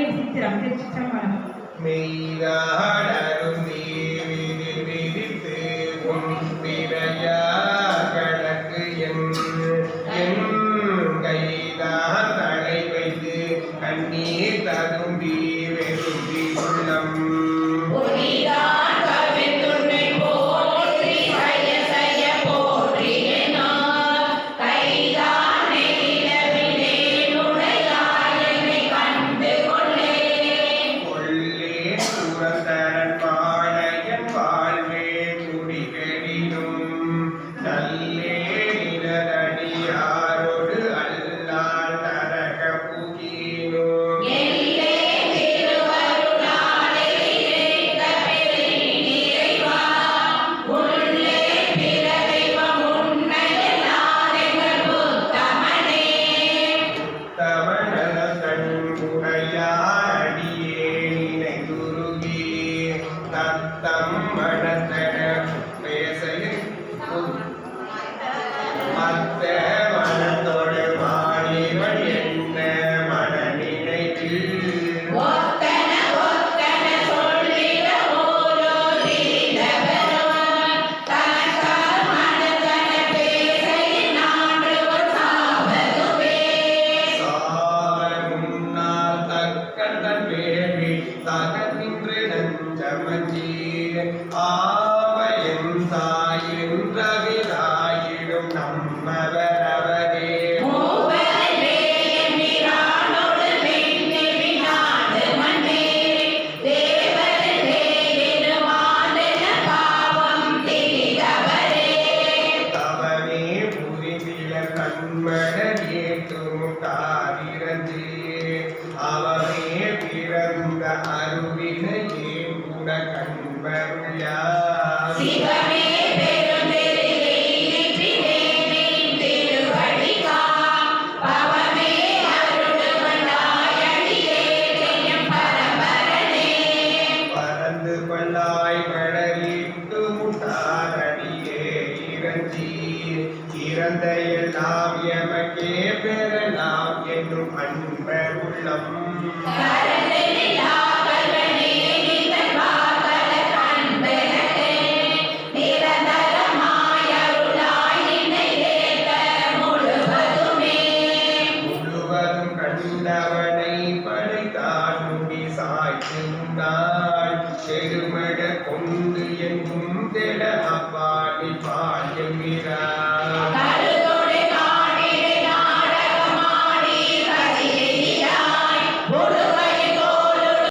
விசித்திரம் திருச்சிற்றம்பலம். மெய்தாடரும் விதித்து பிறையா கணக்கு என் கைதான் தலை வைத்து கண்ணீர் ததும்பி வெறும்பி உள்ளம் அவனே பிறந்த அருவினையே கூட கண்பருளா பறந்து கொள்ளாய் மழலிட்டு முட்டாரடியே இறஞ்சி இறந்த எல்லாம் எமக்கே பெறலாம் என்னும் அன்பர் உள்ளம்